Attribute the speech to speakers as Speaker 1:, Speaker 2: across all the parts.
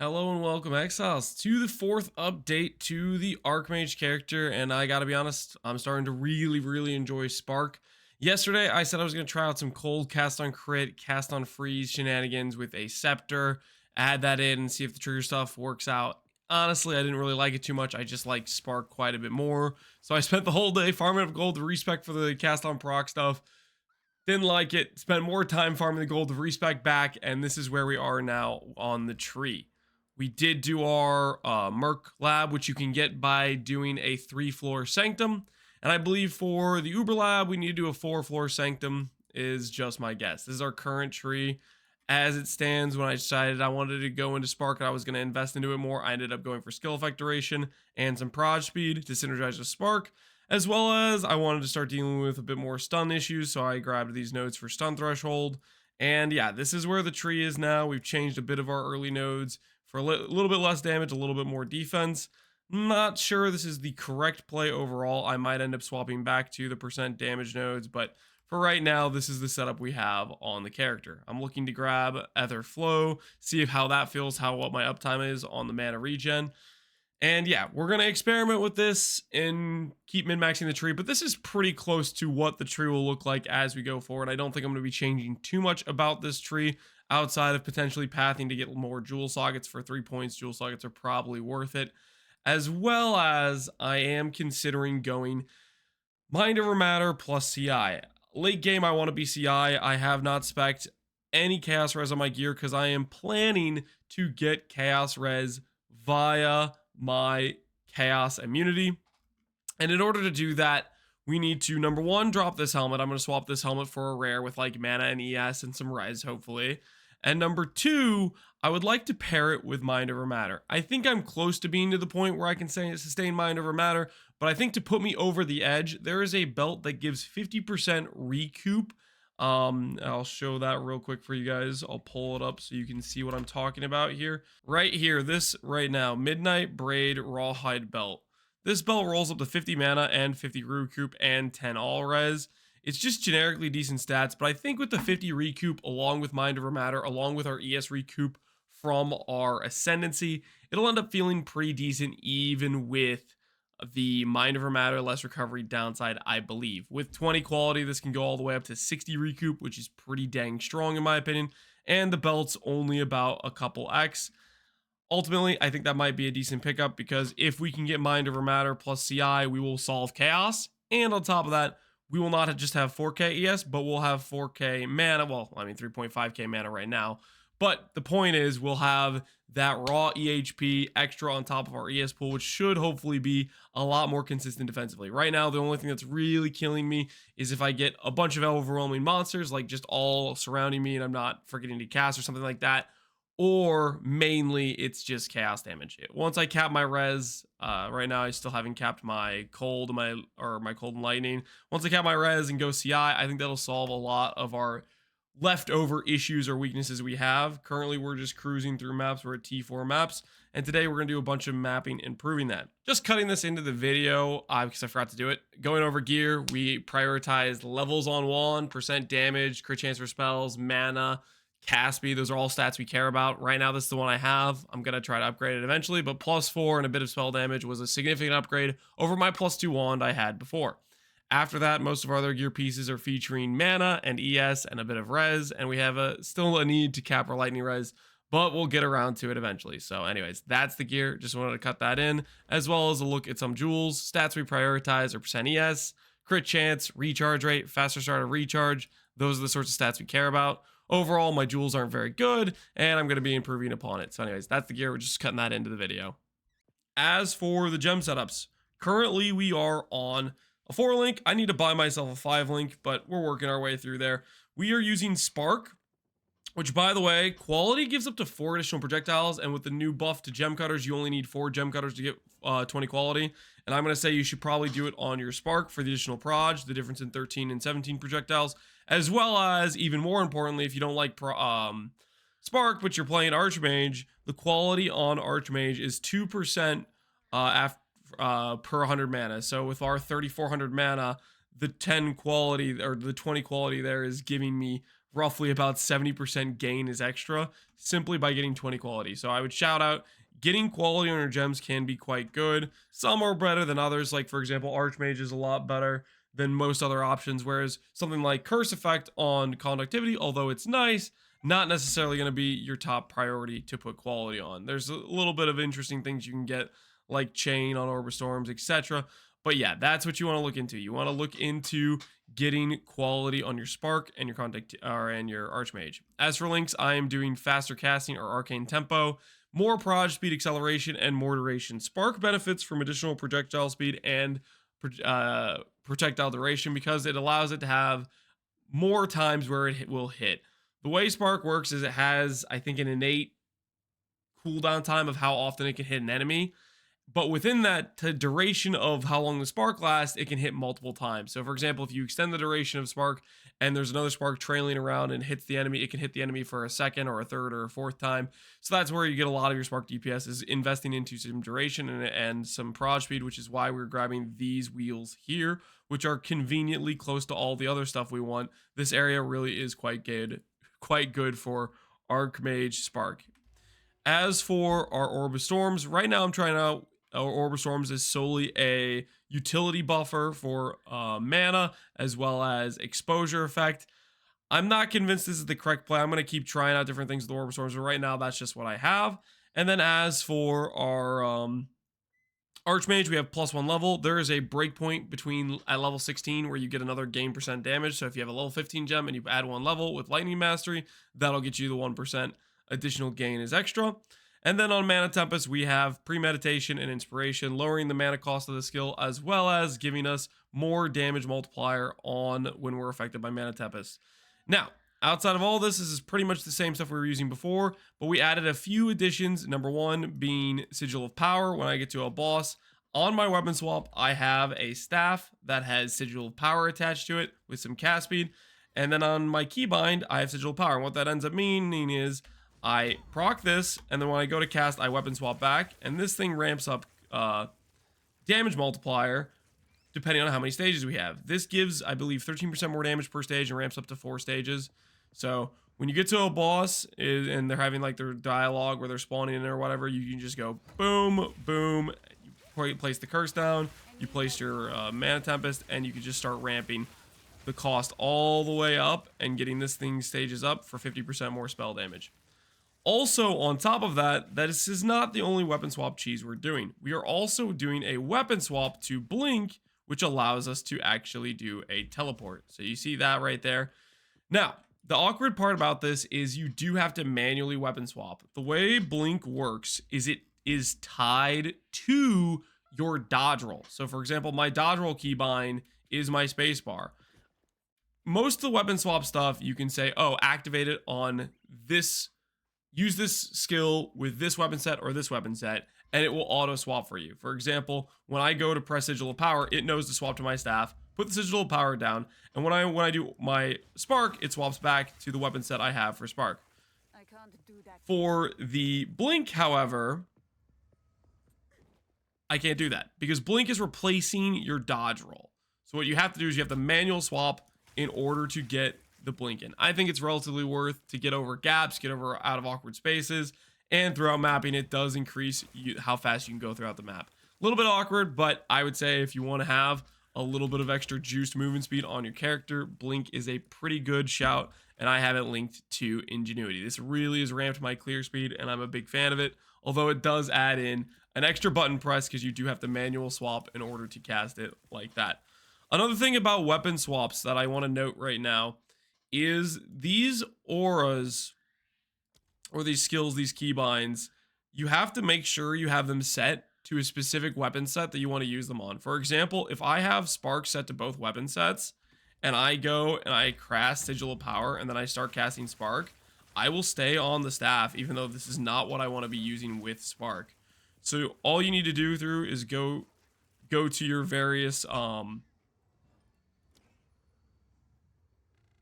Speaker 1: Hello and welcome, Exiles, to the fourth update to the Archmage character. And I gotta be honest, I'm starting to really enjoy Spark. Yesterday, I said I was gonna try out some cold cast on crit, cast on freeze shenanigans with a scepter, add that in and see if the trigger stuff works out. Honestly, I didn't really like it too much. I just like Spark quite a bit more. So I spent the whole day farming up gold to respec for the cast on proc stuff. Didn't like it, spent more time farming the gold to respec back, and this is where we are now on the tree. We did do our Merc lab, which you can get by doing a 3-floor sanctum. And I believe for the Uber lab, we need to do a 4-floor sanctum, is just my guess. This is our current tree. As it stands, when I decided I wanted to go into Spark and I was going to invest into it more, I ended up going for skill effect duration and some prod speed to synergize with Spark, as well as I wanted to start dealing with a bit more stun issues, so I grabbed these nodes for stun threshold. And yeah, this is where the tree is now. We've changed a bit of our early nodes for a little bit less damage, a little bit more defense. Not sure this is the correct play overall. I might end up swapping back to the percent damage nodes, but for right now, this is the setup we have on the character. I'm looking to grab Ether Flow, see how that feels, what my uptime is on the mana regen. And yeah, we're going to experiment with this and keep min-maxing the tree, but this is pretty close to what the tree will look like as we go forward. I don't think I'm going to be changing too much about this tree outside of potentially pathing to get more jewel sockets for 3 points. Jewel sockets are probably worth it, as well as I am considering going Mind Over Matter plus CI. Late game, I want to be CI. I have not spec'd any Chaos Res on my gear because I am planning to get Chaos Res via my Chaos immunity. And in order to do that, we need to, number one, drop this helmet. I'm going to swap this helmet for a rare with like mana and ES and some res, hopefully. And number two, I would like to pair it with Mind Over Matter. I think I'm close to being to the point where I can say sustain Mind Over Matter, but I think to put me over the edge, there is a belt that gives 50% recoup. I'll show that real quick for you guys. I'll pull it up so you can see what I'm talking about here. Right here, this right now, Midnight Braid Rawhide Belt. This belt rolls up to 50 mana and 50 recoup and 10 all res. It's just generically decent stats, but I think with the 50 recoup along with Mind Over Matter, along with our ES recoup from our Ascendancy, it'll end up feeling pretty decent even with the Mind Over Matter less recovery downside, I believe. With 20 quality, this can go all the way up to 60 recoup, which is pretty dang strong in my opinion, and the belt's only about a couple X. Ultimately, I think that might be a decent pickup because if we can get Mind Over Matter plus CI, we will solve Chaos, and on top of that, we will not just have 4k ES, but we'll have 4k mana. Well, I mean 3.5k mana right now. But the point is we'll have that raw EHP extra on top of our ES pool, which should hopefully be a lot more consistent defensively. Right now, the only thing that's really killing me is if I get a bunch of overwhelming monsters, like just all surrounding me and I'm not forgetting to cast or something like that. Or mainly it's just chaos damage. Once I cap my res, right now I still haven't capped my cold and my cold and lightning. Once I cap my res and go CI, I think that'll solve a lot of our leftover issues or weaknesses we have. Currently, we're just cruising through maps. We're at T4 maps, and today we're gonna do a bunch of mapping, improving that. Just cutting this into the video because I forgot to do it. Going over gear, we prioritized levels on wand, percent damage, crit chance for spells, mana, cast speed. Those are all stats we care about. Right now, this is the one I have. I'm going to try to upgrade it eventually, but +4 and a bit of spell damage was a significant upgrade over my +2 wand I had before. After that, most of our other gear pieces are featuring mana and ES and a bit of res, and we have still a need to cap our lightning res, but we'll get around to it eventually. So anyways, that's the gear. Just wanted to cut that in, as well as a look at some jewels. Stats we prioritize are percent ES, crit chance, recharge rate, faster start of recharge. Those are the sorts of stats we care about. Overall, my jewels aren't very good, and I'm going to be improving upon it. So anyways, that's the gear. We're just cutting that into the video. As for the gem setups, currently we are on a 4-link. I need to buy myself a 5-link, but we're working our way through there. We are using Spark, which, by the way, quality gives up to 4 additional projectiles, and with the new buff to gem cutters, you only need 4 gem cutters to get 20 quality. And I'm going to say you should probably do it on your Spark for the additional proj, the difference in 13 and 17 projectiles, as well as, even more importantly, if you don't like Spark, but you're playing Archmage, the quality on Archmage is 2% per 100 mana. So with our 3,400 mana, the 10 quality or the 20 quality there is giving me roughly about 70% gain is extra simply by getting 20 quality. So I would shout out, getting quality on your gems can be quite good. Some are better than others. Like for example, Archmage is a lot better than most other options, whereas something like Curse Effect on Conductivity, although it's nice, not necessarily going to be your top priority to put quality on. There's a little bit of interesting things you can get, like Chain on Orb of Storms, etc. But yeah, that's what you want to look into. You want to look into getting quality on your Spark and your Conduct and your Archmage. As for links, I am doing faster casting or arcane tempo, more proj speed acceleration, and more duration. Spark benefits from additional projectile speed and projectile duration because it allows it to have more times where it will hit. The way Spark works is it has, I think, an innate cooldown time of how often it can hit an enemy. But within that duration of how long the spark lasts, it can hit multiple times. So for example, if you extend the duration of spark and there's another spark trailing around and hits the enemy, it can hit the enemy for a second or a third or a fourth time. So that's where you get a lot of your spark DPS, is investing into some duration and some proj speed, which is why we're grabbing these wheels here, which are conveniently close to all the other stuff we want. This area really is quite good for Archmage Spark. As for our Orb of Storms, right now I'm trying out our Orb of Storms is solely a utility buffer for mana as well as exposure effect. I'm not convinced this is the correct play. I'm going to keep trying out different things with the Orb of Storms, but right now that's just what I have. And then as for our Archmage, we have +1 level. There is a breakpoint between at level 16 where you get another gain % damage. So if you have a level 15 gem and you add 1 level with Lightning Mastery, that'll get you the 1% additional gain as extra. And then on Mana Tempest, we have Premeditation and Inspiration, lowering the mana cost of the skill, as well as giving us more damage multiplier on when we're affected by Mana Tempest. Now, outside of all this is pretty much the same stuff we were using before, but we added a few additions. Number one being Sigil of Power. When I get to a boss, on my weapon swap, I have a staff that has Sigil of Power attached to it with some cast speed. And then on my keybind, I have Sigil of Power. And what that ends up meaning is I proc this, and then when I go to cast, I weapon swap back, and this thing ramps up damage multiplier depending on how many stages we have. This gives, I believe, 13% more damage per stage and ramps up to 4 stages. So when you get to a boss and they're having like their dialogue where they're spawning in or whatever, you can just go boom, boom, you place the curse down, you place your Mana Tempest, and you can just start ramping the cost all the way up and getting this thing stages up for 50% more spell damage. Also, on top of that, this is not the only weapon swap cheese we're doing. We are also doing a weapon swap to Blink, which allows us to actually do a teleport. So you see that right there. Now, the awkward part about this is you do have to manually weapon swap. The way Blink works is it is tied to your dodge roll. So for example, my dodge roll keybind is my spacebar. Most of the weapon swap stuff, you can say, oh, activate it on this, use this skill with this weapon set or this weapon set, and it will auto swap for you. For example, when I go to press Sigil of Power, it knows to swap to my staff, put the Sigil of Power down, and when I do my Spark, it swaps back to the weapon set I have for Spark.
Speaker 2: I can't do that.
Speaker 1: For the Blink, however, I can't do that because Blink is replacing your dodge roll. So what you have to do is you have to manual swap in order to get the Blink in. I think it's relatively worth to get over gaps, get over out of awkward spaces, and throughout mapping, it does increase how fast you can go throughout the map. A little bit awkward, but I would say if you want to have a little bit of extra juiced movement speed on your character, Blink is a pretty good shout, and I have it linked to Ingenuity. This really has ramped my clear speed, and I'm a big fan of it, although it does add in an extra button press because you do have to manual swap in order to cast it like that. Another thing about weapon swaps that I want to note right now is these auras or these skills, these keybinds, you have to make sure you have them set to a specific weapon set that you want to use them on. For example, if I have Spark set to both weapon sets and I go and I cast Sigil of Power and then I start casting Spark, I will stay on the staff even though this is not what I want to be using with Spark. So all you need to do through is go to your various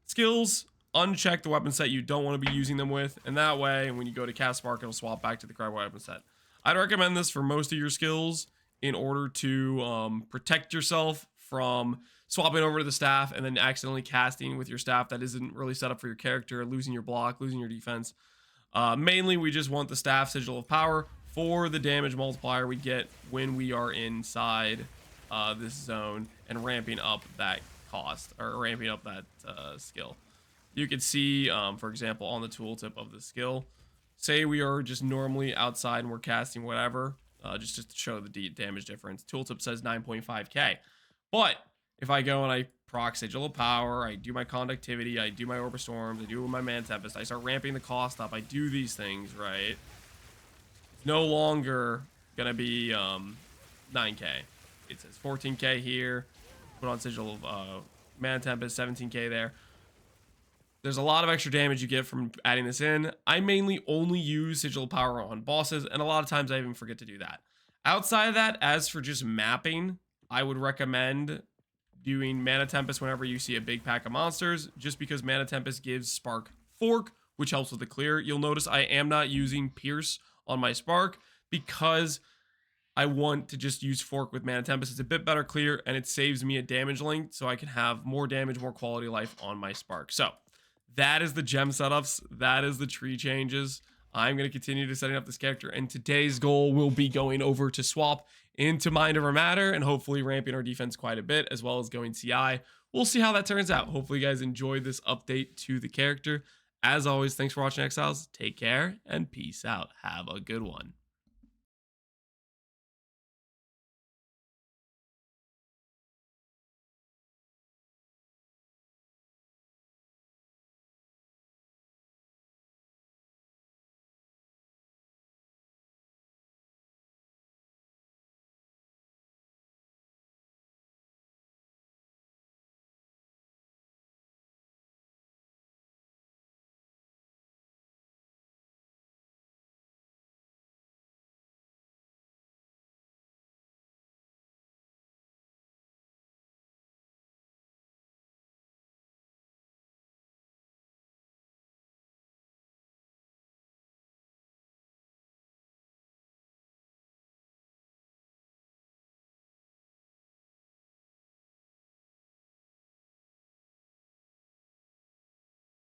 Speaker 1: skills, uncheck the weapon set you don't want to be using them with, and that way when you go to cast Spark, it'll swap back to the correct weapon set. I'd recommend this for most of your skills in order to protect yourself from swapping over to the staff and then accidentally casting with your staff that isn't really set up for your character, losing your block, losing your defense. Mainly, we just want the staff Sigil of Power for the damage multiplier we get when we are inside this zone and ramping up that cost, or ramping up that skill. You can see, for example, on the tooltip of the skill, say we are just normally outside and we're casting whatever, just to show the damage difference. Tooltip says 9.5k. But if I go and I proc Sigil of Power, I do my Conductivity, I do my Orb of Storms, I do my Man Tempest, I start ramping the cost up, I do these things, right? It's no longer gonna be 9k. It says 14k here. Put on Sigil of Man Tempest, 17k there. There's a lot of extra damage you get from adding this in. I mainly only use Sigil of Power on bosses, and a lot of times I even forget to do that. Outside of that, as for just mapping, I would recommend doing Mana Tempest whenever you see a big pack of monsters, just because Mana Tempest gives Spark Fork, which helps with the clear. You'll notice I am not using Pierce on my Spark because I want to just use Fork with Mana Tempest. It's a bit better clear, and it saves me a damage link, so I can have more damage, more quality of life on my Spark. So that is the gem setups. That is the tree changes. I'm going to continue to setting up this character, and today's goal will be going over to swap into Mind Over Matter and hopefully ramping our defense quite a bit, as well as going CI. We'll see how that turns out. Hopefully you guys enjoyed this update to the character. As always, thanks for watching, Exiles. Take care and peace out. Have a good one.